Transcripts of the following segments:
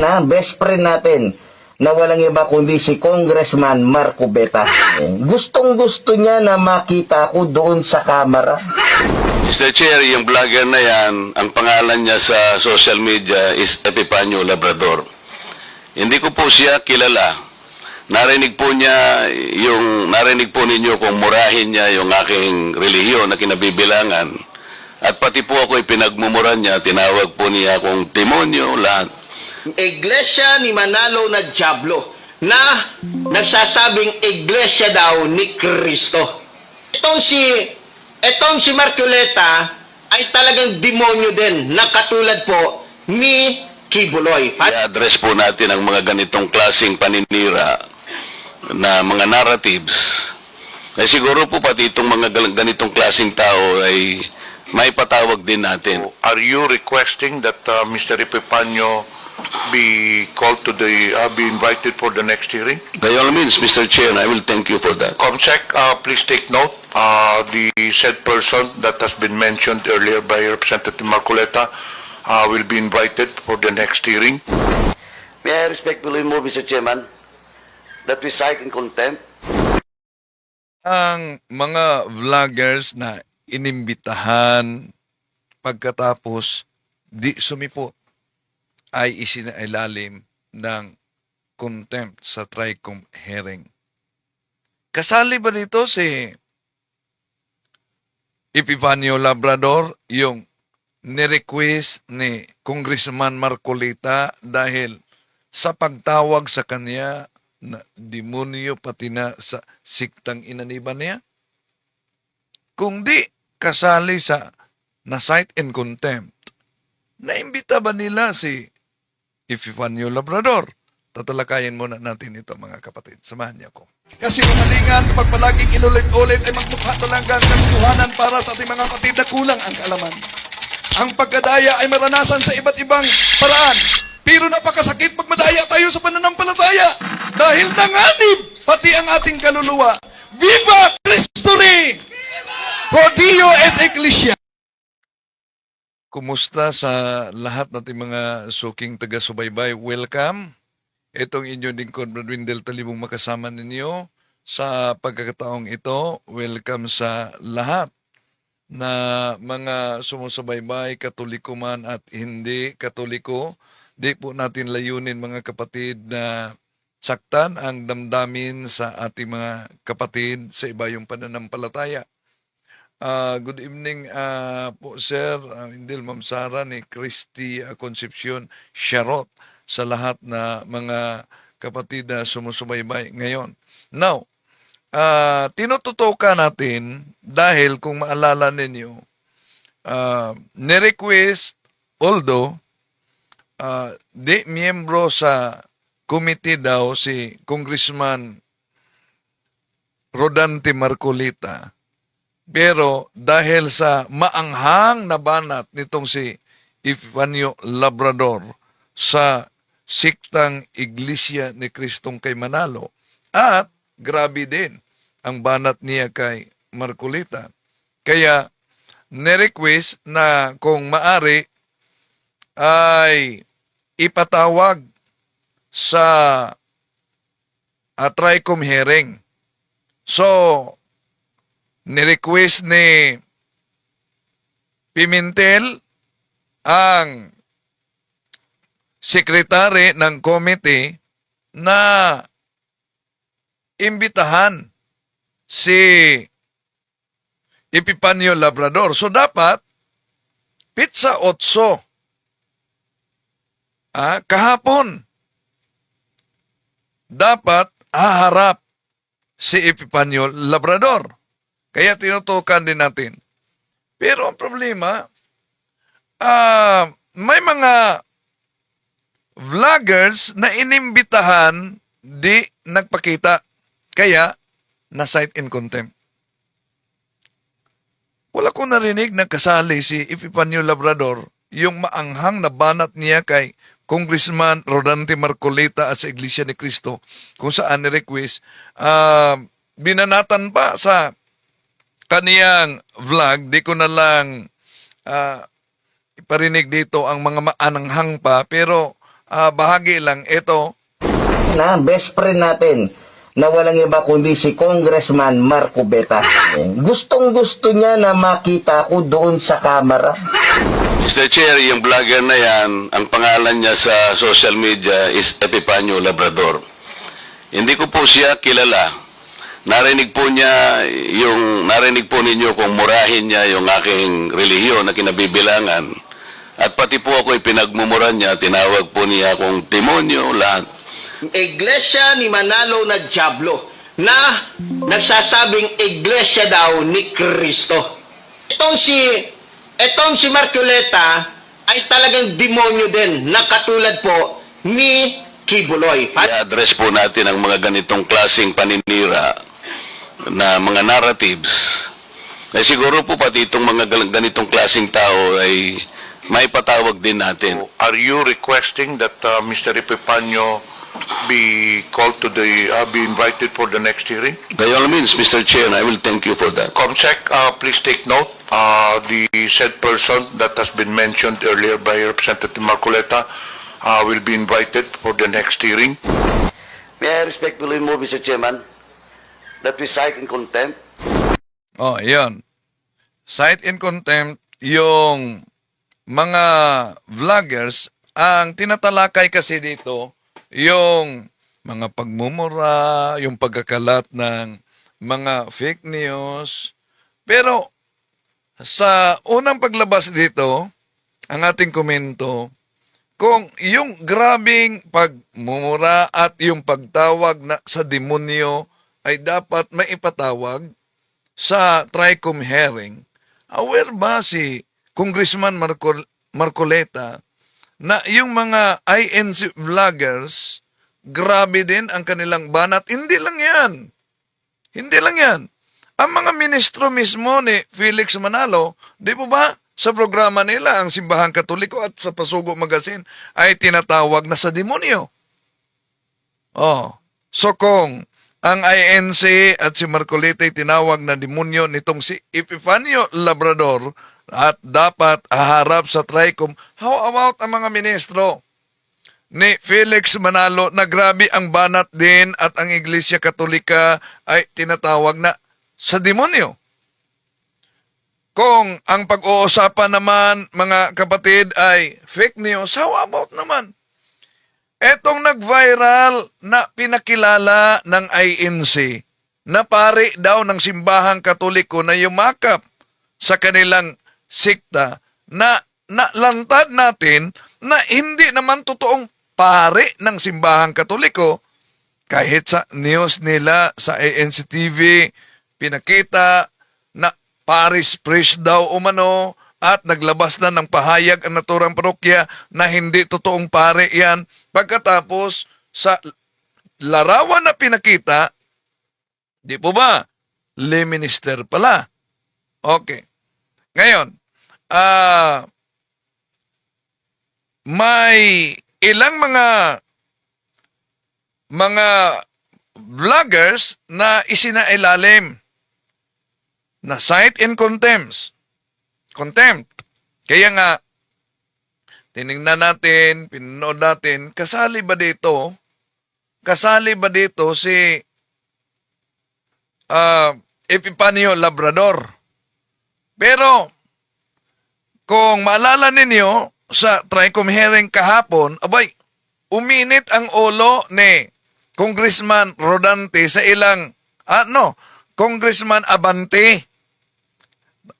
na, best friend natin, na walang iba kundi si Congressman Marco Beta. Gustong-gusto niya na makita ko doon sa kamera. Mr. Chair, yung vlogger na yan, ang pangalan niya sa social media is Epifanio Labrador. Hindi ko po siya kilala. Narinig po ninyo kung murahin niya yung aking relihiyon na kinabibilangan. At pati po ako pinagmumura niya, tinawag po niya akong demonyo, lahat. Iglesia ni Manalo na Diablo na nagsasabing iglesia daw ni Kristo. Itong si Marcoleta ay talagang demonyo din na katulad po ni Kibuloy. I-address po natin ang mga ganitong klaseng paninira na mga narratives. Ay siguro po pati itong mga ganitong klaseng tao ay may patawag din natin. Are you requesting that Mr. Epifanio be called to be invited for the next hearing? By all means, Mr. Chair, I will thank you for that. Comsec, please take note. The said person that has been mentioned earlier by Representative Marcoleta will be invited for the next hearing. May I respectfully move, Mr. Chairman, that we cite in contempt ang mga vloggers na inimbitahan pagkatapos di sumipot ay isinailalim ng contempt sa TRICOM hearing. Kasali ba dito si Epifanio Labrador, yung nirequest ni Congressman Marcoleta dahil sa pagtawag sa kanya na demonyo pati na sa siktang inaniban niya? Kung di kasali sa na-cite in contempt, naimbita ba nila si Epifanio Labrador? Tatalakayin muna natin ito, mga kapatid. Samahan niyo ako. Kasi mamalingan, pag palaging inulit-ulit ay magmukha talaga ang katuhanan para sa ating mga kapatid na kulang ang kaalaman. Ang pagkadaya ay maranasan sa iba't ibang paraan. Pero napakasakit pag madaya tayo sa pananampalataya dahil nanganib pati ang ating kaluluwa. Viva Cristo Rey! Pro Dio et Ecclesia! Kumusta sa lahat nating mga suking taga-subaybay? Welcome. Itong inyong lingkod, Brad Windel Talibong, makasama ninyo sa pagkakataong ito. Welcome sa lahat na mga sumusubaybay, katoliko man at hindi katoliko. Di po natin layunin, mga kapatid, na saktan ang damdamin sa ating mga kapatid sa iba yung pananampalataya. Good evening po, Sir Windel, Ma'am Sara, ni Christy Concepcion Charot, sa lahat na mga kapatid na sumusubaybay ngayon. Now, tinututukan natin dahil kung maalala ninyo, ni-request, although di miyembro sa committee daw si Congressman Rodante Marcoleta, pero dahil sa maanghang na banat nitong si Epifanio Labrador sa siktang Iglesia ni Kristong kay Manalo, at grabe din ang banat niya kay Marcoleta, kaya ni-request na kung maari ay ipatawag sa TRICOM hearing. So, ni-request ni Pimentel, ang sekretary ng committee, na imbitahan si Epifanio Labrador. So, dapat pitsa 8 kahapon dapat haharap si Epifanio Labrador. Kaya tinutukan din natin. Pero ang problema, may mga vloggers na inimbitahan di nagpakita. Kaya na-cite in contempt. Wala ko narinig na kasali si Epifanio Labrador, yung maanghang na banat niya kay Congressman Rodante Marcoleta at sa Iglesia ni Cristo, kung saan ni-request, binanatan pa sa kaniyang vlog. Di ko na lang iparinig dito ang mga maananghang pa, pero bahagi lang ito. Na best friend natin na walang iba kundi si Congressman Marco Beta. Gustong gusto niya na makita ko doon sa kamera. Mr. Chair, yung vlogger na yan, ang pangalan niya sa social media is Epifanio Labrador. Hindi ko po siya kilala. Narinig po ninyo kung murahin niya yung aking relihiyon na kinabibilangan. At pati po ako pinagmumura niya, tinawag po niya akong demonyo, lahat. Iglesia ni Manalo na Diablo na nagsasabing iglesia daw ni Kristo. Itong si Marcoleta ay talagang demonyo din na katulad po ni Kibuloy. I-address po natin ang mga ganitong klaseng paninira na mga narratives. Eh siguro po pati itong mga ganitong klaseng tao ay may patawag din natin. Are you requesting that Mr. Epifanio be called to be invited for the next hearing? By all means, Mr. Chair, I will thank you for that. Comsec, please take note. The said person that has been mentioned earlier by Representative Marcoleta will be invited for the next hearing. May I respectfully move, Mr. Chairman, that we cite in contempt Oh, yun. Cite in contempt yung mga vloggers. Ang tinatalakay kasi dito, yung mga pagmumura, yung pagkakalat ng mga fake news. Pero sa unang paglabas dito, ang ating komento, kung yung grabing pagmumura at yung pagtawag na sa demonyo ay dapat maipatawag sa TRICOM hearing, aware ba si Congressman Marcoleta na yung mga INC vloggers, grabe din ang kanilang banat? Hindi lang yan. Hindi lang yan. Ang mga ministro mismo ni Felix Manalo, di po ba, sa programa nila, ang Simbahang Katoliko at sa Pasugo Magazine, ay tinatawag na sa demonyo. Oh, so kung ang INC at si Marcoleta ay tinawag na demonyo nitong si Epifanio Labrador at dapat haharap sa TRICOM, how about ang mga ministro ni Felix Manalo na grabe ang banat din at ang Iglesia Katolika ay tinatawag na sa demonyo? Kung ang pag-uusapan naman, mga kapatid, ay fake news, how about naman etong nag-viral na pinakilala ng INC na pari daw ng Simbahang Katoliko na yumakap sa kanilang sikta na nalantad natin na hindi naman totoong pari ng Simbahang Katoliko. Kahit sa news nila sa ANC TV, pinakita na Paris Priest daw umano at naglabas na ng pahayag ang naturang parokya na hindi totoong pare yan. Pagkatapos sa larawan na pinakita, di po ba, lay minister pala. Okay. Ngayon, may ilang mga vloggers na isinailalim na cite in contempt. Kaya nga, tinignan natin, pinanood natin, kasali ba dito si Epifanio Labrador? Pero, kung maalala ninyo, sa TRICOM hearing kahapon, abay, uminit ang ulo ni Congressman Rodante sa ilang, Congressman Abante.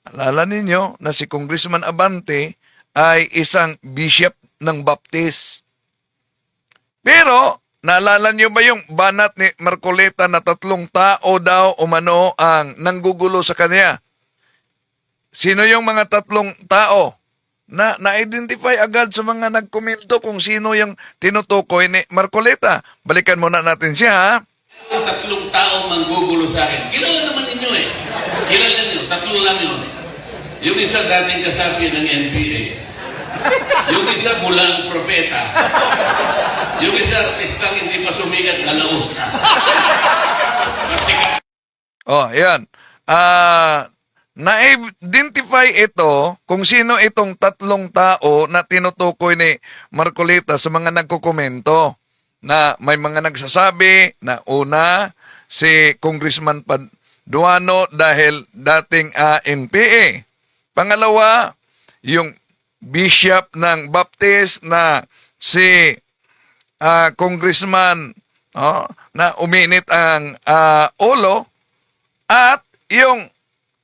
Alala ninyo na si Congressman Abante ay isang bishop ng Baptist. Pero, naalala niyo ba yung banat ni Marcoleta na 3 tao daw umano ang nanggugulo sa kanya? Sino yung mga 3 tao? Na-identify agad sa mga nagkomento kung sino yung tinutukoy ni Marcoleta. Balikan muna natin siya, ha? 3 tao manggugulo sa akin. Kilala naman ninyo eh. Kilala nyo, 3 lang yun. Yung isa dating kasapi ng NPA. Yung isa mula ang propeta. Yung isa artistang hindi pa sumigat na laos na. Oh, yan. na-identify ito kung sino itong tatlong tao na tinutukoy ni Marcolita sa mga nagkokomento na may mga nagsasabi na una, si Congressman Paduano dahil dating NPA. Pangalawa, yung bishop ng Baptist na si Congressman na uminit ang ulo, at yung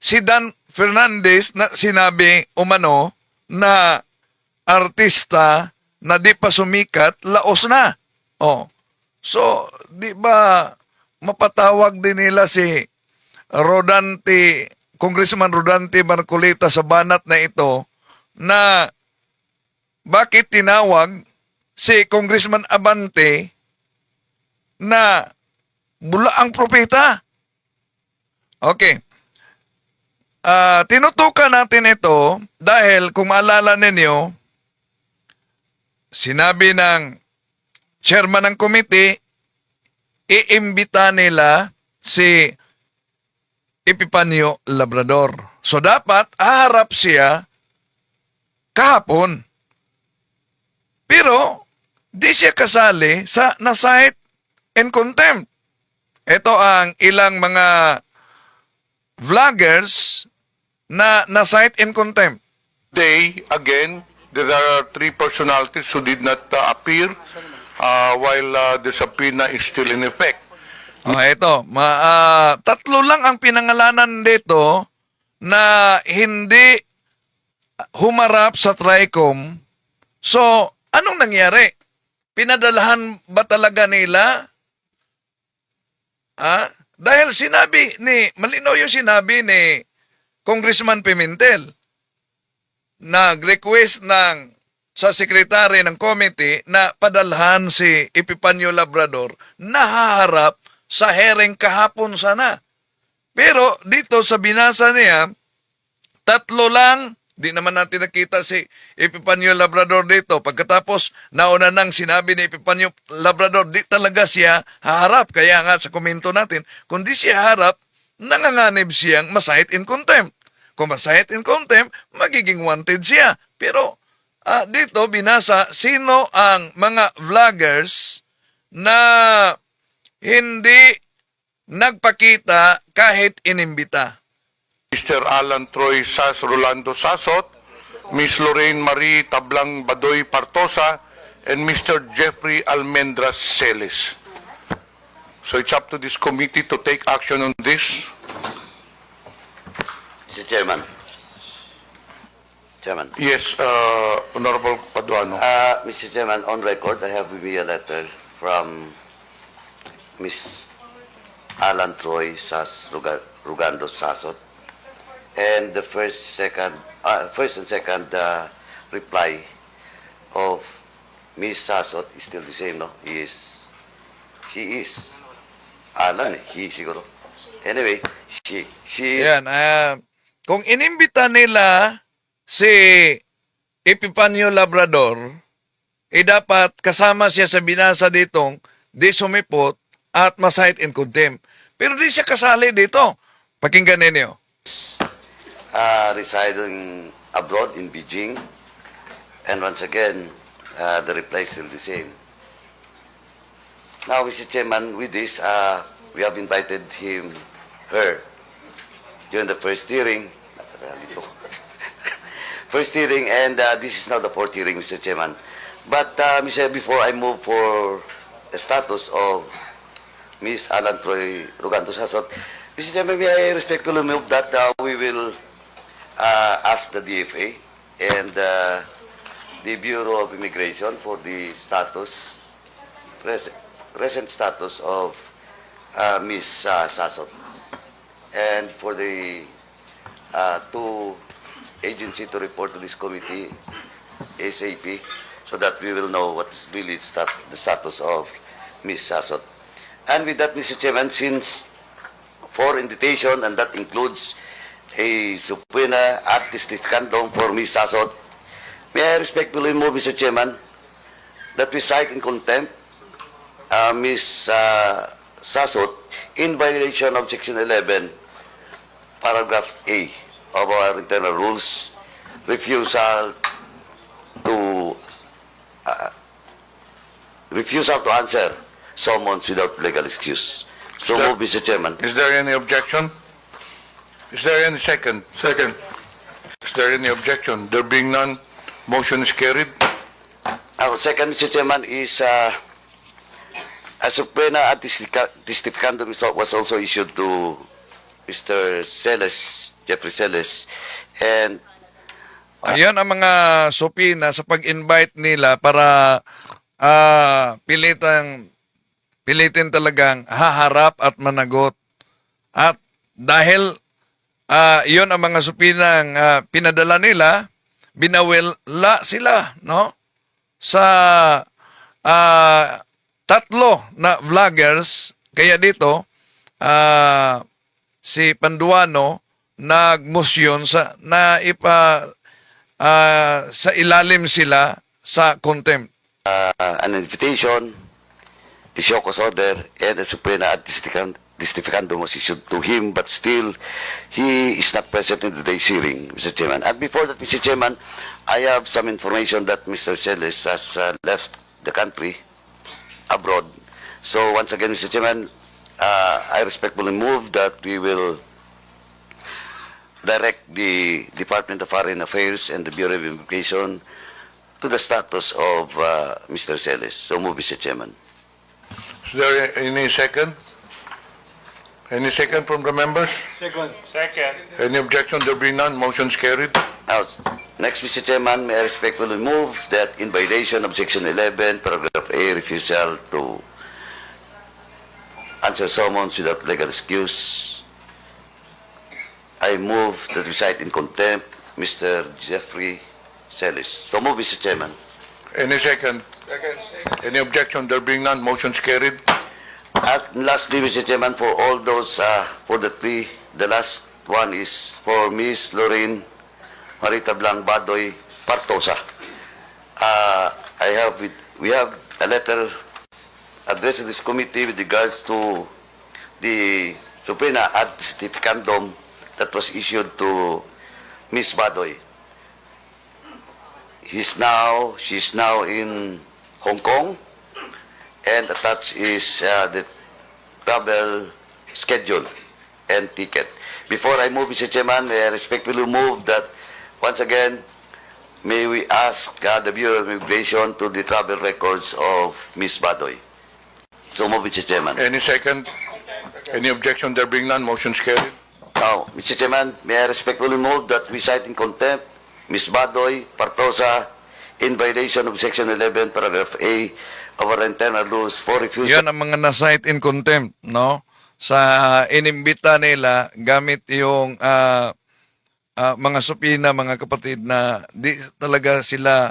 si Dan Fernandez na sinabi umano na artista na di pa sumikat, laos na. So, di ba mapatawag din nila si Congressman Rodante Marcolita sa banat na ito na bakit tinawag si Congressman Abante na bulaang propeta? Okay. Tinutukan natin ito dahil kung maalala ninyo, sinabi ng chairman ng committee, iimbita nila si Epipanio Labrador. So dapat haharap siya kahapon. Pero di siya kasali sa na-cite in contempt. Ito ang ilang mga vloggers na na-cite in contempt. They, again, there are three personalities who did not appear while the subpoena is still in effect. Ito, tatlo lang ang pinangalanan dito na hindi humarap sa TRICOM. So, anong nangyari? Pinadalahan ba talaga nila? Dahil malinaw yung sinabi ni Congressman Pimentel, nag-request sa sekretary ng committee na padalhan si Epipanio Labrador na haharap sa hearing kahapon sana. Pero dito sa binasa niya, tatlo lang, di naman natin nakita si Epipanio Labrador dito. Pagkatapos, nauna nang sinabi ni Epipanio Labrador, di talaga siya haharap. Kaya nga sa komento natin, kung di siya haharap, nanganganib siyang ma-cite in contempt. Kung ma-cite in contempt, magiging wanted siya. Pero dito binasa, sino ang mga vloggers na hindi nagpakita kahit inimbita? Mr. Alan Troy Rolando Sasot, Miss Lorraine Marie Tablang Badoy Partosa, and Mr. Jeffrey Almendras Celes. So it's up to this committee to take action on this. Mr. Chairman. Yes, Honorable Paduano. Mr. Chairman, on record, I have with me a letter from Miss Alan Troy Rugando Sasot, and the first and second reply of Miss Sasot is still the same, no? He is Alan, he siguro. Anyway, she is. Yan, kung inimbita nila si Epipanio Labrador, dapat kasama siya sa binasa ditong di sumipot at ma-cite in contempt. Pero di siya kasali dito. Pakinggan ninyo. Residing abroad in Beijing, and once again, the reply is still the same. Now, Mr. Chairman, with this, we have invited her, during the first hearing, and this is now the fourth hearing, Mr. Chairman. But, before I move for the status of Ms. Alan Troy Rugando Sasot, Mr. Chairman, may I respectfully move that we will ask the DFA and the Bureau of Immigration for the present status of Ms. Sasot, and for the two agency to report to this committee ASAP, so that we will know what's really the status of Ms. Sasot. And with that, Mr. Chairman, since for invitation, and that includes a subpoena ad testificandum for Ms. Sasot, may I respectfully move, Mr. Chairman, that we cite in contempt Ms. Sasot in violation of Section 11, Paragraph A of our internal rules, refusal to answer summons without legal excuse. So Sir. move, Mr. Chairman. Is there any objection? Is there any second? Second. Is there any objection? There being none, motion is carried. Our second, Mr. Chairman, is a subpoena ad testificandum was also issued to Mr. Celes, Jeffrey Celes, and Ayan ang mga supina sa pag-invite nila para pilitin talagang haharap at managot. At dahil iyon ang mga supinang pinadala nila, binawala sila, no? Sa tatlo na vloggers, kaya dito si Panduano nagmosyon sa ilalim sila sa contempt. an invitation, a show cause order, and a subpoena ad testificandum was issued to him, but still, he is not present in today's hearing, Mr. Chairman. And before that, Mr. Chairman, I have some information that Mr. Celes has left the country abroad. So once again, Mr. Chairman, I respectfully move that we will direct the Department of Foreign Affairs and the Bureau of Immigration to the status of Mr. Celes. So move, Mr. Chairman. Is there any second? Any second from the members? Second. Any objection? There being none, motion is carried. Now, next, Mr. Chairman, may I respectfully move that in violation of Section 11, Paragraph A, refusal to answer summons without legal excuse, I move that we cite in contempt Mr. Jeffrey Celes. So move, Mr. Chairman. Any second? Any objection? There being none, motion is carried. At lastly, Mr. Chairman, for all those, for the three, the last one is for Ms. Lorraine Marita Blang Badoy Partosa. We have a letter addressed to this committee with regards to the subpoena ad testificandum that was issued to Ms. Badoy. She's now in Hong Kong, and attached is the travel schedule and ticket. Before I move, Mr. Chairman, may I respectfully move that once again, may we ask the Bureau of Immigration to the travel records of Ms. Badoy. So move, Mr. Chairman. Any second? Any objection? There being none, motion is carried. Now, Mr. Chairman, may I respectfully move that we cite in contempt Ms. Badoy Partosa in violation of Section 11, Paragraph A of our internal rules for refusal. Yan ang mga na-cite in contempt, no? Sa inimbita nila gamit yung mga supina, mga kapatid, na di talaga sila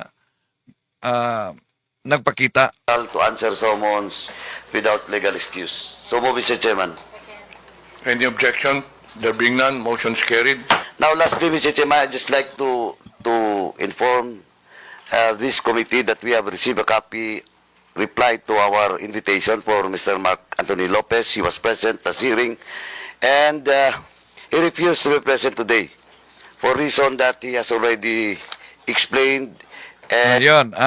nagpakita. To answer summons without legal excuse. So move, Mr. Chairman. Any objection? There being none, motion is carried. Now, lastly, Mr. Chairman, I'd just like to inform this committee that we have received a copy reply to our invitation for Mr. Mark Anthony Lopez. He was present at the hearing, and he refused to be present today for reason that he has already explained. And Ayun,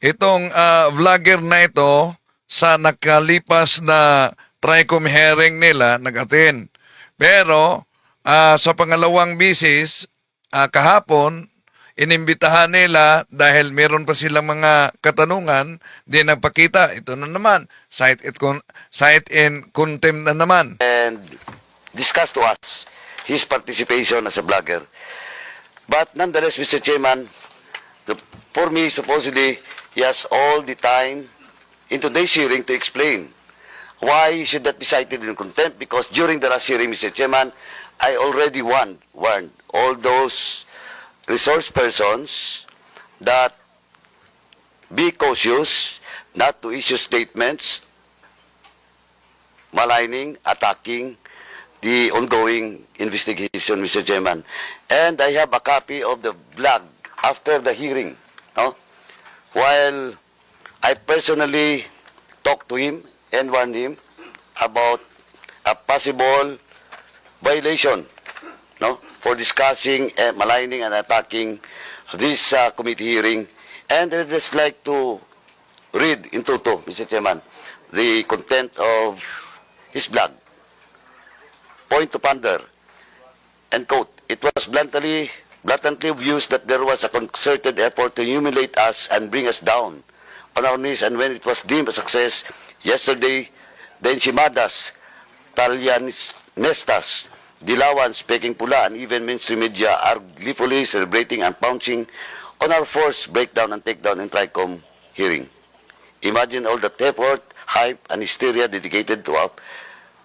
itong vlogger na ito, sa nakalipas na TRICOM hearing nila, nag-attend. Pero, sa pangalawang bisis, kahapon, inimbitahan nila dahil meron pa silang mga katanungan, di nagpakita. Ito na naman, cite in contempt na naman. discuss to us his participation as a blogger. But nonetheless, Mr. Chairman, for me, supposedly, he has all the time in today's hearing to explain why he should not be cited in contempt, because during the last hearing, Mr. Chairman, I already warned all those resource persons that be cautious not to issue statements maligning, attacking the ongoing investigation, Mr. Chairman. And I have a copy of the blog after the hearing. No? While I personally talked to him and warned him about a possible violation, no, for discussing, maligning, and attacking this committee hearing. And I'd just like to read in toto, Mr. Chairman, the content of his blog. Point to ponder, and quote, "It was bluntly obvious that there was a concerted effort to humiliate us and bring us down on our knees, and when it was deemed a success yesterday, the Enchimadas, Talianistas, Dilawans, Peking Pula, and even mainstream media are gleefully celebrating and pouncing on our forced breakdown and takedown in TRICOM hearing. Imagine all that effort, hype, and hysteria dedicated to a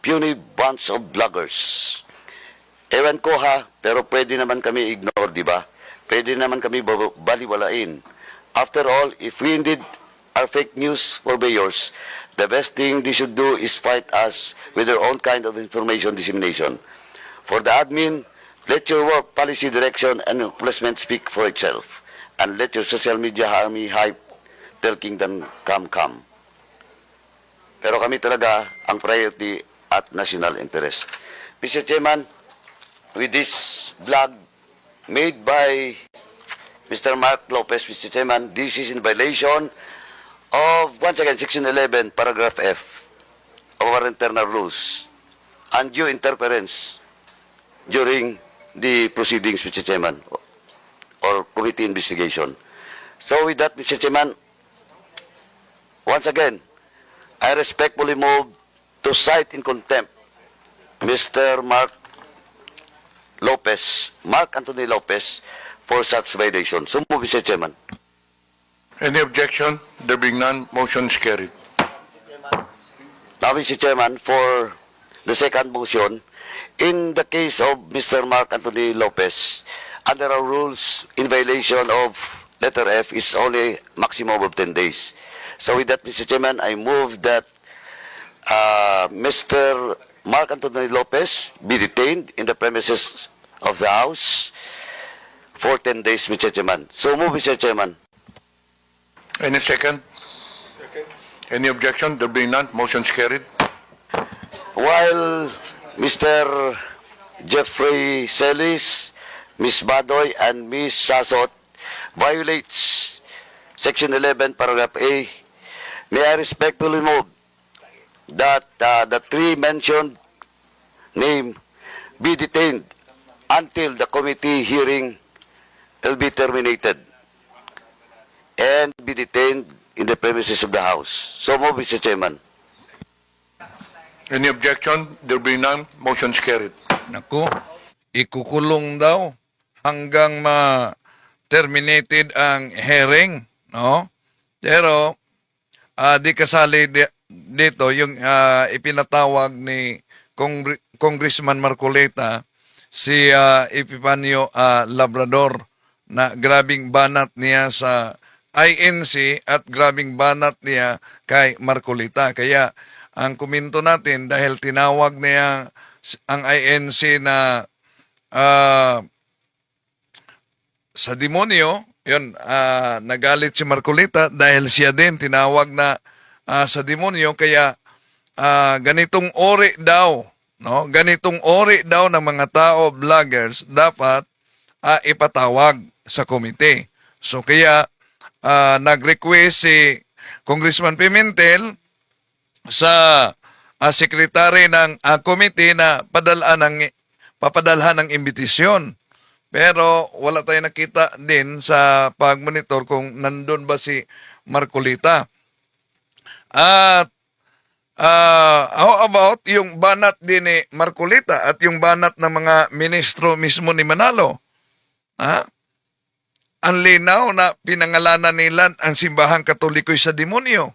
puny bunch of bloggers. Ewan ko ha, pero pwede naman kami ignore, di ba? Pwede naman kami baliwalain. After all, if we indeed are fake news purveyors, the best thing they should do is fight us with their own kind of information dissemination. For the admin, let your work, policy direction, and placement speak for itself. And let your social media army hype tell kingdom come. Pero kami talaga ang priority at national interest. Mr. Chairman, with this blog made by Mr. Mark Lopez, Mr. Chairman, this is in violation of, once again, Section 11, Paragraph F of our internal rules, undue interference during the proceedings, Mr. Chairman, or committee investigation. So with that, Mr. Chairman, once again, I respectfully move to cite in contempt Mr. Mark Anthony Lopez, for such violation. So move, Mr. Chairman. Any objection? There being none, motion is carried. Now, Mr. Chairman, for the second motion, in the case of Mr. Mark Anthony Lopez, under our rules, in violation of letter F is only maximum of 10 days. So with that, Mr. Chairman, I move that Mr. Mark Anthony Lopez be detained in the premises of the House for 10 days, Mr. Chairman. So move, Mr. Chairman. Any second? Any objection? There being none, motion is carried. While Mr. Jeffrey Celis, Ms. Badoy, and Ms. Sasot violates Section 11, Paragraph A, may I respectfully move that the three mentioned name be detained until the committee hearing will be terminated and be detained in the premises of the House. So move, Mr. Chairman. Any objection? There being none, motion is carried. Naku, ikukulong daw hanggang ma-terminated ang hearing, no? Pero, di kasali dito yung ipinatawag ni Congressman Marcoleta, si Epifanio Labrador, na grabing banat niya sa INC at grabing banat niya kay Marcoleta. Kaya ang komento natin, dahil tinawag niya ang INC na sa demonyo, yun, nagalit si Marcoleta dahil siya din tinawag na sa demonyo. Kaya ganitong ori daw, no? Ganitong ori daw ng mga tao, vloggers, dapat ipatawag sa komite. So kaya nag-request si Congressman Pimentel sa sekretary ng komite na papadalhan ng imbitasyon. Pero wala tayong nakita din sa pag-monitor kung nandun ba si Marcoleta. At how about yung banat din ni Marcoleta at yung banat ng mga ministro mismo ni Manalo? Ang linaw na pinangalanan nila ang simbahang katoliko sa demonyo,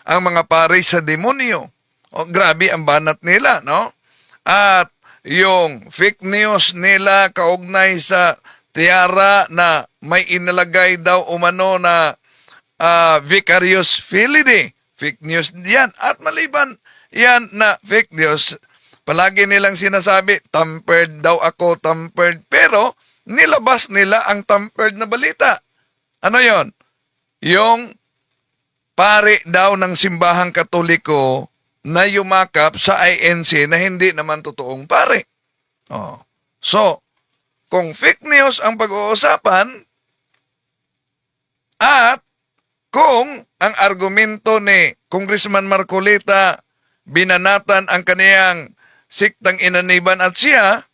ang mga pare sa demonyo. O, grabe ang banat nila, no? At yung fake news nila kaugnay sa tiara na may inalagay daw umano na vicarious filii. Fake news yan. At maliban yan na fake news, palagi nilang sinasabi, tampered daw ako, tampered. Pero nilabas nila ang tampered na balita. Ano yon? Yung pare daw ng simbahang katoliko na yumakap sa INC na hindi naman totoong pare. Oh. So, kung fake news ang pag-uusapan at kung ang argumento ni Congressman Marcolita binanatan ang kaniyang siktang inaniban at siya,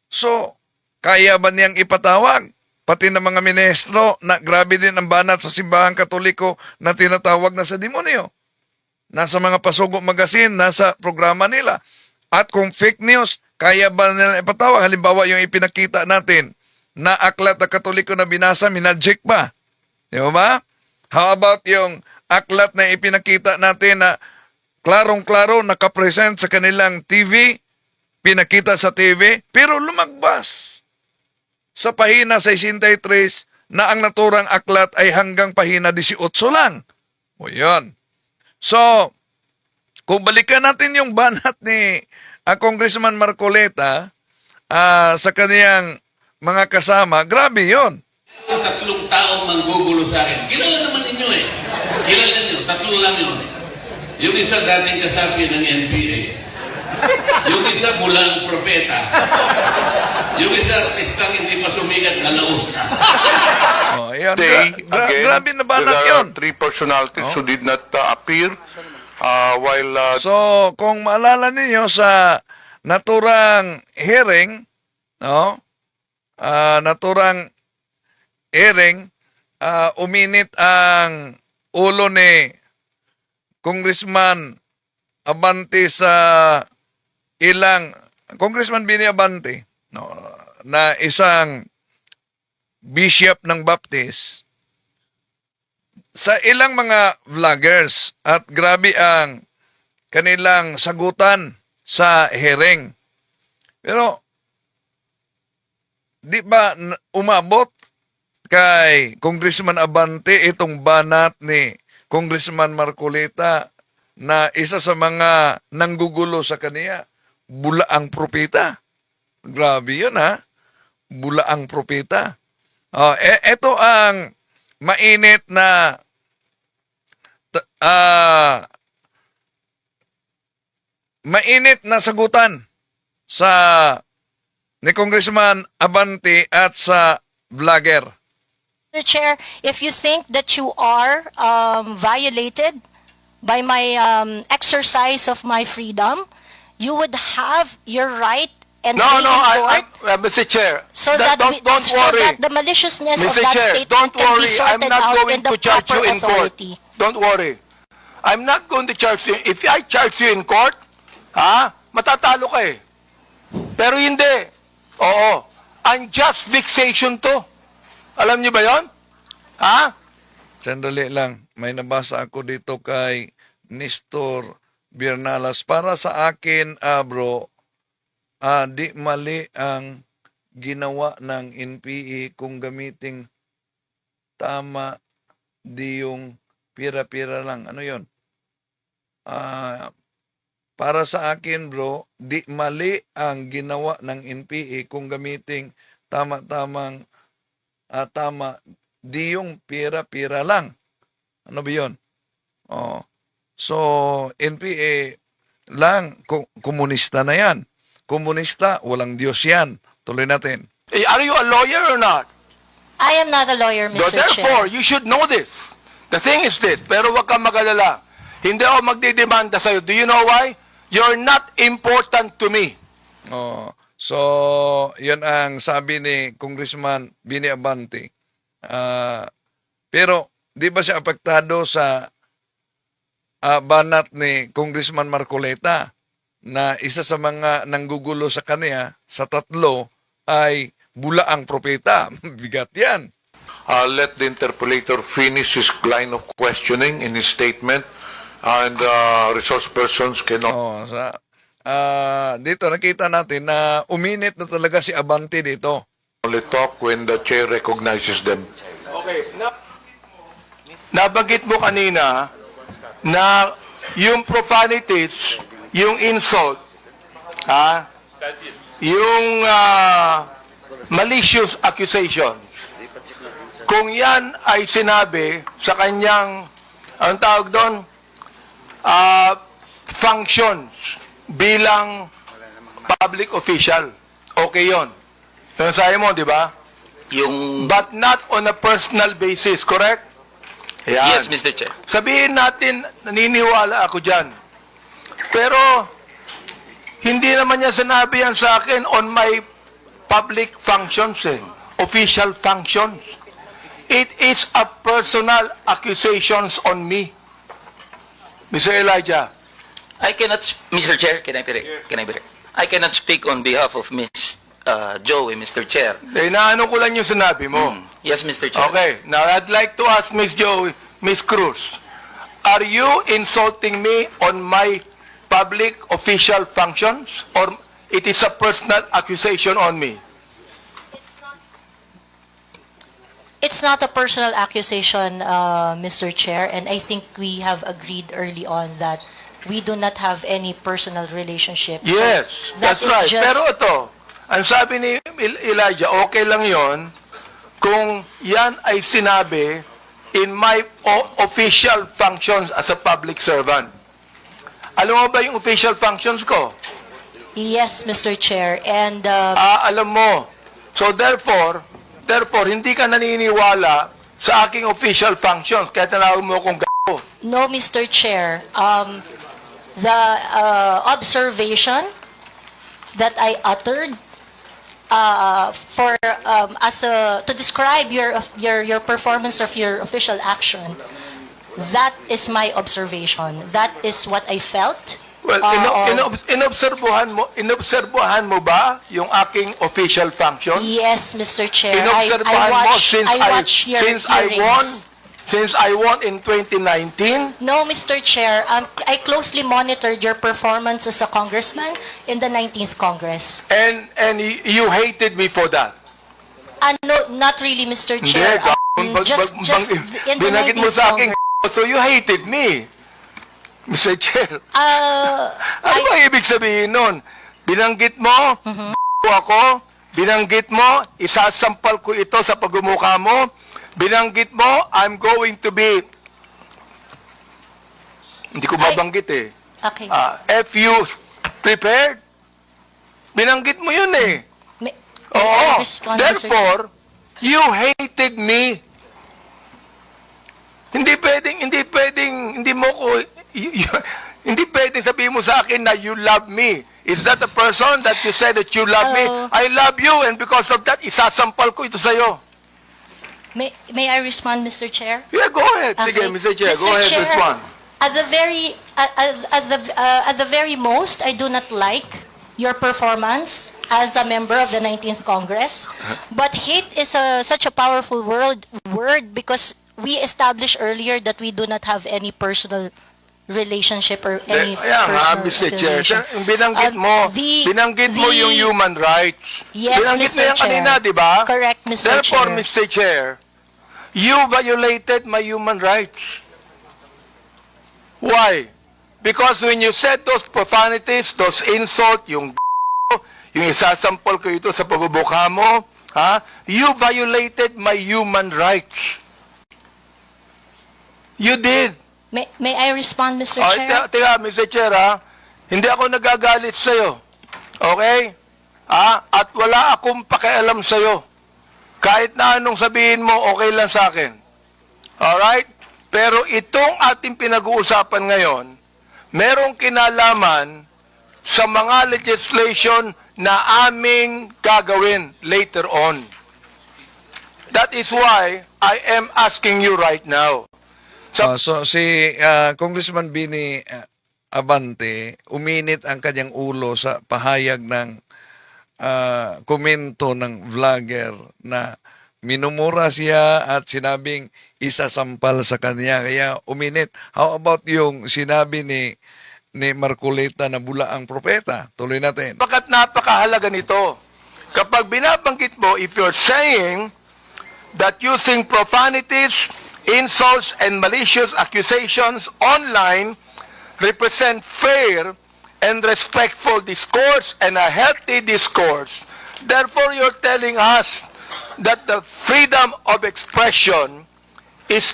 so kaya ba niyang ipatawag? Pati ng mga ministro na grabe din ang banat sa simbahang katoliko na tinatawag na sa demonyo. Nasa mga Pasugo Magazine, nasa programa nila. At kung fake news, kaya ba nila ipatawag? Halimbawa yung ipinakita natin na aklat na katoliko na binasa, minadjik pa. Di ba? How about yung aklat na ipinakita natin na klarong-klaro nakapresent sa kanilang TV, pinakita sa TV, pero lumagbas sa pahina 63 na ang naturang aklat ay hanggang pahina 18 lang. O yun. So, kung balikan natin yung banat ni Congressman Marcolita sa kaniyang mga kasama, grabe yun. Yung 3 taong manggugulo sa akin. Kilala naman ninyo eh. Kilala nyo, 3 lang yun. Yung isa dating kasapi ng NPA. Yung isa bulang propeta. Yung isa artistang hindi pa sumigat na laos ka. Oh, ayan. Today, again, Grabe na banat there yun. are 3 personalities who did not appear while So, kung maalala ninyo sa naturang hearing, no? Naturang hearing, uminit ang ulo ni Congressman Abante sa Congressman Bini Abante, no, na isang bishop ng Baptist, sa ilang mga vloggers at grabe ang kanilang sagutan sa hearing. Pero, di ba umabot kay Congressman Abante itong banat ni Congressman Marcolita na isa sa mga nanggugulo sa kaniya, bulaang propeta. Grabe yun ha, bulaang propeta. Ito ang mainit na sagutan sa ni Congressman Abante at sa vlogger. Mr. Chair, if you think that you are violated by my exercise of my freedom, you would have your right and No, be no, in court Mr. Chair, so that, don't so worry. that the maliciousness of Mr. that Chair, statement don't can be worry. I'm sorted not out going in the to charge proper you in court. authority. Don't worry. I'm not going to charge you. If I charge you in court, matatalo ka eh. Pero hindi. Oo. Unjust vexation to. Alam niyo ba yon? Sandali lang, may nabasa ako dito kay Nestor Birnalas. Para sa akin, bro, di mali ang ginawa ng NPA kung gamiting tama di yung pira-pira lang. Ano yon? Para sa akin, bro, di mali ang ginawa ng NPA kung gamiting tama-tamang tama di yung pira-pira lang. Ano ba yun? So, NPA lang, komunista na yan. Komunista, walang Diyos yan. Tuloy natin. Are you a lawyer or not? I am not a lawyer, So Mr. therefore, Chair. you should know this. The thing is this, pero wag kang mag-alala. Hindi ako magdidemanda sa'yo. Do you know why? You're not important to me. So, yun ang sabi ni Congressman Bini Abante. Pero, di ba siya apektado sa banat ni Congressman Marcolita na isa sa mga nanggugulo sa kanya sa 3 ay bulaang propeta? Bigat yan. let the interpolator finish his line of questioning in his statement, and resource persons cannot. Dito nakita natin na uminit na talaga si Abante dito. Only talk when the chair recognizes them. Okay. Nabanggit mo kanina na yung profanities, yung insult, yung malicious accusation, kung yan ay sinabi sa kanyang, anong tawag doon, functions bilang public official, okay yon. Yung sabi mo, di ba? Yung... But not on a personal basis, correct? Yan. Yes, Mr. Chair. Sabihin natin, naniniwala ako dyan. Pero, hindi naman niya sinabi yan sa akin on my public functions, official functions. It is a personal accusations on me. Mr. Elijah. I cannot, Mr. Chair, can I be I cannot speak on behalf of Miss Joey, Mr. Chair. Inaano ko lang yung sinabi mo. Yes, Mr. Chair. Okay, now I'd like to ask Miss Joey, Miss Cruz, are you insulting me on my public official functions or it is a personal accusation on me? It's not a personal accusation, Mr. Chair, and I think we have agreed early on that we do not have any personal relationship. So Yes, that that's is right. just- Pero ito, ang sabi ni Elijah, okay lang yon kung yan ay sinabi in my official functions as a public servant. Alam mo ba yung official functions ko? Yes, Mr. Chair, and Alam mo. So therefore, hindi ka naniniwala sa aking official functions kaya tinawag mo akong g***o. no, Mr. Chair, the observation that I uttered to describe your performance of your official action, that is my observation. That is what I felt. Well, inobserbuhan mo ba yung aking official functions? Yes, Mr. Chair. Inobserbuhan mo I watch your hearings. Since I won in 2019? No, Mr. Chair. I closely monitored your performance as a congressman in the 19th Congress. And you hated me for that. No, not really, Mr. Hindi, Chair. just In the binagit mo 19th sa akin, Congress. so you hated me. Mr. Chair, ano I- ba ibig sabihin nun? Binanggit mo, ako, binanggit mo, isasampal ko ito sa pagmumukha mo, binanggit mo, I'm going to be, hindi ko mabanggit eh. Okay. If you prepared, binanggit mo yun eh. May Oo. I respond, Mr. Chair? Therefore, you hated me. Hindi pwedeng sabihin mo sa akin na you love me. Is that the person that you said that you love me? I love you and because of that, isasampal ko ito sa'yo. May I respond, Mr. Chair? Yeah, go ahead. Sige, Okay. Mr. Chair, go ahead, respond. At the very most, I do not like your performance as a member of the 19th Congress. But hate is such a powerful word because we established earlier that we do not have any personal relationship or any personal Mr. Chair, affiliation. binanggit mo yung human rights. Yes, binanggit Mr. mo yan Chair. kanina, di ba? Correct, Mr. Therefore, Chair. Mr. Chair, you violated my human rights. Why? Because when you said those profanities, those insult, yung isasampol ko ito sa pagbubuka mo, you violated my human rights. You did. May I respond, Mr. Chair? Teka, Mr. Chair, hindi ako nagagalit sa'yo. Okay? At wala akong pakialam sa'yo. Kahit na anong sabihin mo, okay lang sa akin. Alright? Pero itong ating pinag-uusapan ngayon, merong kinalaman sa mga legislation na aming gagawin later on. That is why I am asking you right now. So si Congressman Bini Abante, uminit ang kanyang ulo sa pahayag ng komento ng vlogger na minumura siya at sinabing isasampal sa kanya. Kaya uminit. How about yung sinabi ni Marcoleta na bula ang propeta? Tuloy natin. Bakit napakahalaga nito? Kapag binabanggit mo, if you're saying that using profanities, insults, and malicious accusations online represent fair and respectful discourse and a healthy discourse, therefore you're telling us that the freedom of expression is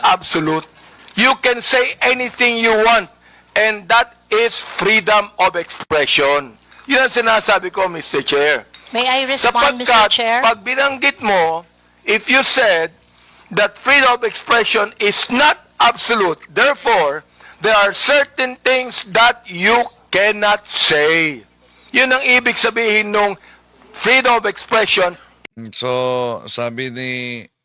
absolute. You can say anything you want, and that is freedom of expression. Yun ang sinasabi ko, Mr. Chair. May I respond, Mr. Sapagkat Chair? pag binanggit mo, if you said that freedom of expression is not absolute, therefore, there are certain things that you cannot say. Yun ang ibig sabihin nung freedom of expression. So, sabi ni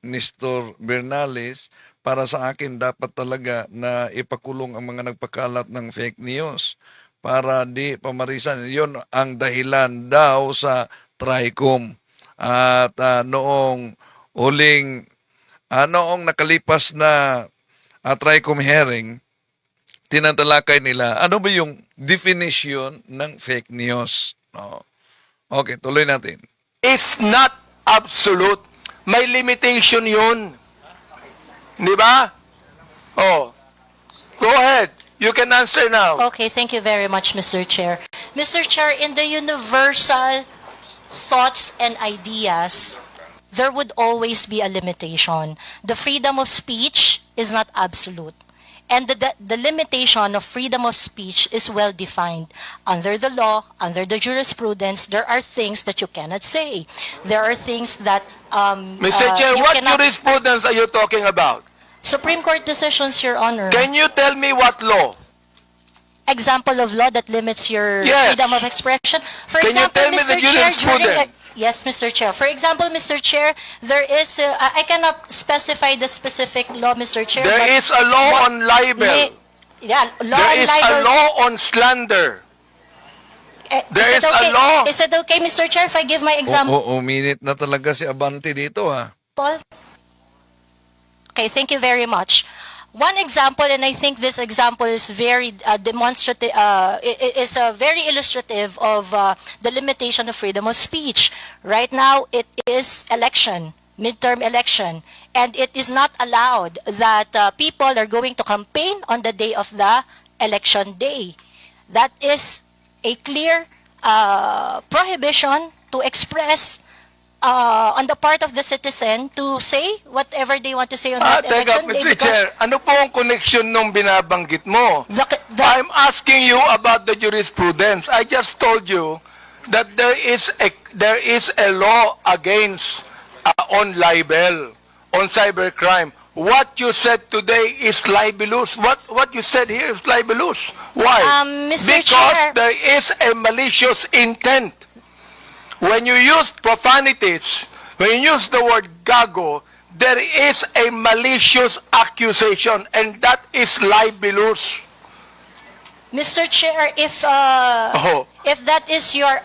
Nestor Bernales, para sa akin dapat talaga na ipakulong ang mga nagpakalat ng fake news para di pamarisan. Yun ang dahilan daw sa TRICOM. At noong noong nakalipas na TRICOM hearing, tinatalakay nila ano ba yung definition ng fake news. No? Okay, tuloy natin. Is not absolute. May limitation yun. Di ba? Oh. Go ahead. You can answer now. Okay, thank you very much, Mr. Chair. Mr. Chair, in the universal thoughts and ideas, there would always be a limitation. The freedom of speech is not absolute. And the limitation of freedom of speech is well defined. Under the law, under the jurisprudence, there are things that you cannot say. There are things that Mr. Chair, you what cannot... jurisprudence are you talking about? Supreme Court decisions, Your Honor. Can you tell me what law? Example of law that limits your Yes. freedom of expression. For Can you example, tell me Mr. the Chair, jurisprudence? yes, Mr. Chair. For example, Mr. Chair, there is, I cannot specify the specific law, Mr. Chair. There but is a law on libel. Yeah, law There on is libel. a law on slander. There is it okay? a law. Is it okay, Mr. Chair, if I give my example? Uminit na talaga si Abante dito ha. Okay, thank you very much. One example, and I think this example is very demonstrative, is very illustrative of the limitation of freedom of speech. Right now, it is election, midterm election, and it is not allowed that people are going to campaign on the day of the election day. That is a clear prohibition to express on the part of the citizen to say whatever they want to say on that Teka, election day. Mr. Chair, ano po ang connection nung binabanggit mo? I'm asking you about the jurisprudence. I just told you that there is a law against on libel, on cybercrime. What you said today is libelous. What you said here is libelous. Why? Mr. Because Chair. there is a malicious intent. When you use profanities, when you use the word gago, there is a malicious accusation, and that is libelous. Mr. Chair, if that is your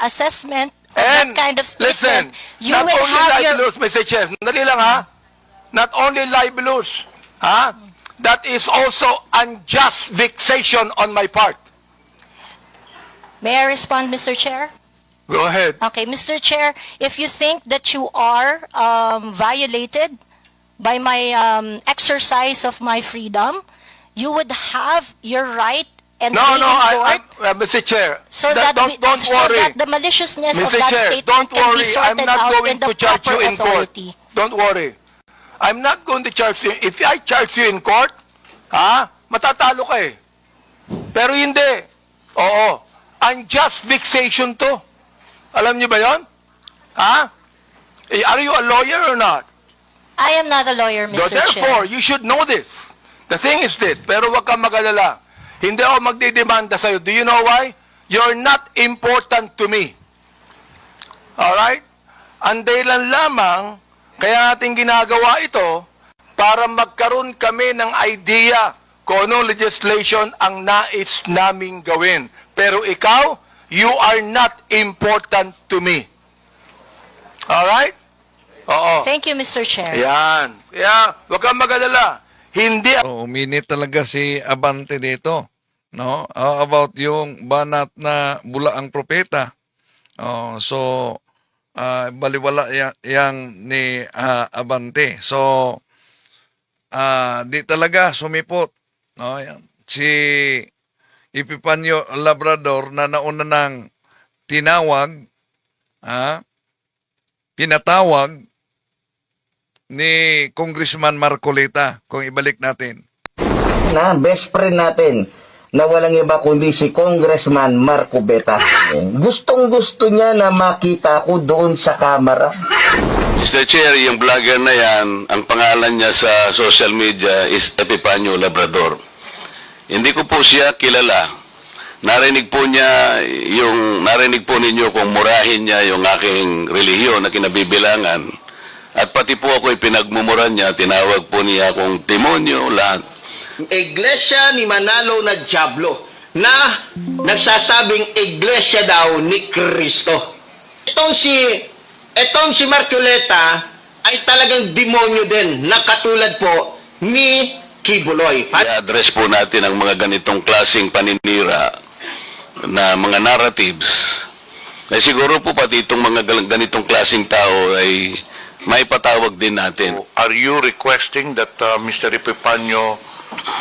assessment of And that kind of listen, statement, you not will only have your... libelous, Mr. Chair, dali lang ha, not only libelous, ha, that is also unjust vexation on my part. May I respond, Mr. Chair? Go ahead. Okay, Mr. Chair, if you think that you are violated by my exercise of my freedom, you would have your right and No, be no, in court Mr. Chair, so that, don't so worry. that the maliciousness of Mr. that Chair, statement don't can be worry. I'm sorted not out going in the to charge proper you in court. authority. Don't worry. I'm not going to charge you. If I charge you in court, matatalo ka eh. Pero hindi. Oo. Unjust vexation to. Alam niyo ba yon? Are you a lawyer or not? I am not a lawyer, Mr. Therefore, Chair. you should know this. The thing is this, pero wag kang mag-alala. Hindi ako magdidemanda sa'yo. Do you know why? You're not important to me. Alright? Ang dahilan lamang, kaya natin ginagawa ito, para magkaroon kami ng idea kung anong legislation ang nais naming gawin. Pero ikaw, you are not important to me. Alright? Oo. Thank you, Mr. Chair. Yan. Kaya, huwag kang mag-alala. Hindi Uminit talaga si Abante dito. No? About yung banat na bula ang propeta. Baliwala yang ni Abante. So, di talaga sumipot. No? Si Epifanio Labrador na nauna ng tinawag, pinatawag ni Congressman Marcolita, kung ibalik natin. Na best friend natin na walang iba kundi si Congressman Marco Beta. Gustong-gusto niya na makita ko doon sa kamera. Mr. Chair, yung vlogger na yan, ang pangalan niya sa social media is Epifanio Labrador. Hindi ko po siya kilala. Narinig po ninyo kung murahin niya yung aking relihiyon na kinabibilangan. At pati po ako pinagmumura niya, tinawag po niya akong demonyo, lahat. Iglesia ni Manalo na Diablo na nagsasabing iglesia daw ni Kristo. Itong si Marcoleta ay talagang demonyo din na katulad po ni Kibuloy. I-address po natin ang mga ganitong klaseng paninira na mga narratives. Ay siguro po pati itong mga ganitong klaseng tao ay may patawag din natin. Are you requesting that Mr. Epifanio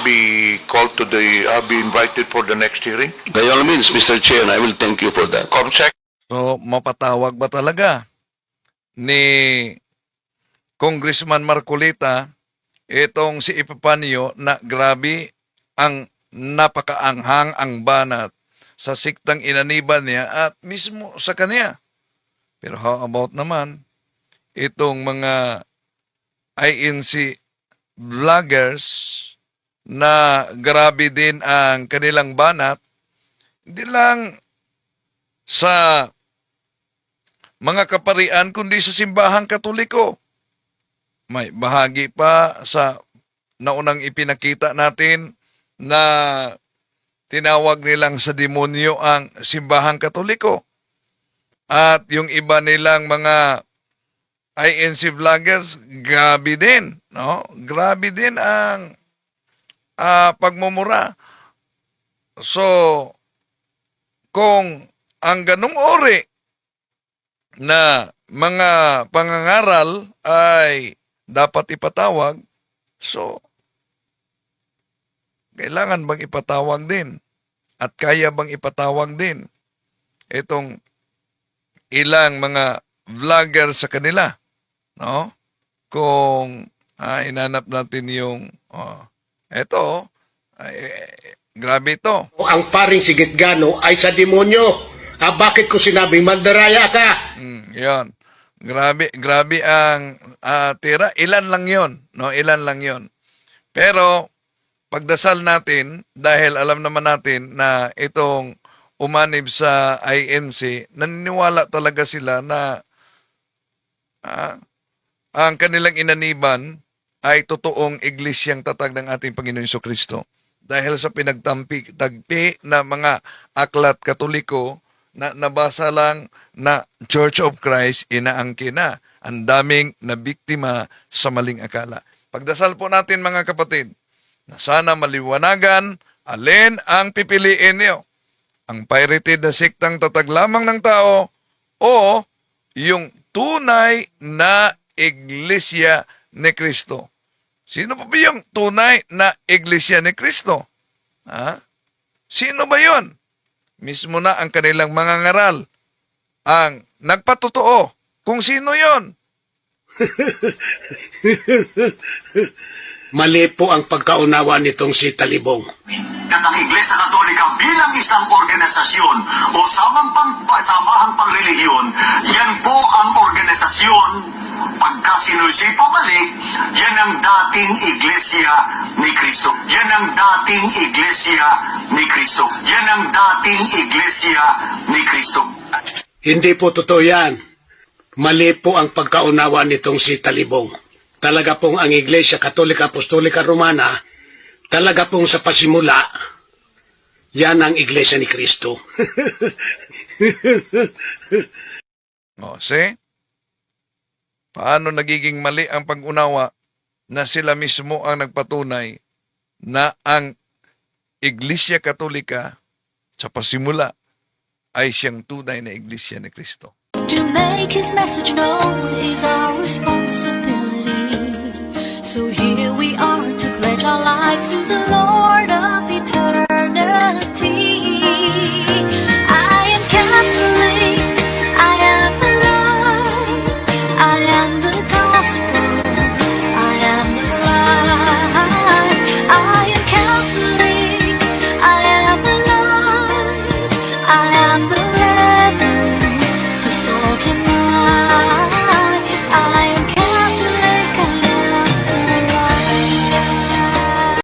be called to be invited for the next hearing? By all means, Mr. Chair, I will thank you for that. Comsec, So, mapatawag ba talaga ni Congressman Marcolita itong si Epifanio na grabe ang napakaanghang ang banat sa siktang inaniban niya at mismo sa kanya. Pero how about naman itong mga INC vloggers na grabe din ang kanilang banat, hindi lang sa mga kaparian kundi sa simbahang Katoliko. May bahagi pa sa naunang ipinakita natin na tinawag nilang sa demonyo ang simbahang Katoliko. At yung iba nilang mga INC vloggers, grabe din, no? Grabe din ang pagmumura. So, kung ang ganung ori na mga pangangaral ay dapat ipatawag, so, kailangan bang ipatawag din? At kaya bang ipatawag din itong ilang mga vlogger sa kanila? No? Kung inanap natin yung eto, grabe ito. Ang paring Sigitgano ay sa demonyo. Bakit ko sinabing mandaraya ka? Yan. Grabe ang tira. Ilan lang yon, no? Ilan lang yon. Pero pagdasal natin, dahil alam naman natin na itong umanib sa INC, naniniwala talaga sila na ang kanilang inaniban ay totoong iglesyang tatag ng ating Panginoon Jesucristo. Dahil sa pinagtagpi na mga aklat Katoliko na nabasa lang na Church of Christ, inaangkin na. Ang daming nabiktima sa maling akala. Pagdasal po natin mga kapatid, na sana maliwanagan alin ang pipiliin niyo. Ang pirated na sektang tatag lamang ng tao o yung tunay na iglesia ni Kristo. Sino pa ba yung tunay na iglesia ni Kristo? Sino ba yun? Mismo na ang kanilang mga ngaral ang nagpatotoo kung sino yon. Mali po ang pagkaunawa nitong si Talibong. At ang Iglesia Katolika bilang isang organisasyon o samahang pangrelihiyon, yan po ang organisasyon. Pagka sinusi pabalik, yan ang dating Iglesia ni Kristo. Yan ang dating Iglesia ni Kristo. Yan ang dating Iglesia ni Kristo. Hindi po totoo yan. Mali po ang pagkaunawa nitong si Talibong. Talaga pong ang Iglesia Katolika Apostolika Romana, talaga pong sa pasimula, yan ang Iglesia ni Kristo. See? Paano nagiging mali ang pag-unawa na sila mismo ang nagpatunay na ang Iglesia Katolika sa pasimula ay siyang tunay na Iglesia ni Kristo. To make His message known is our responsibility. So here we are to pledge our lives to the Lord.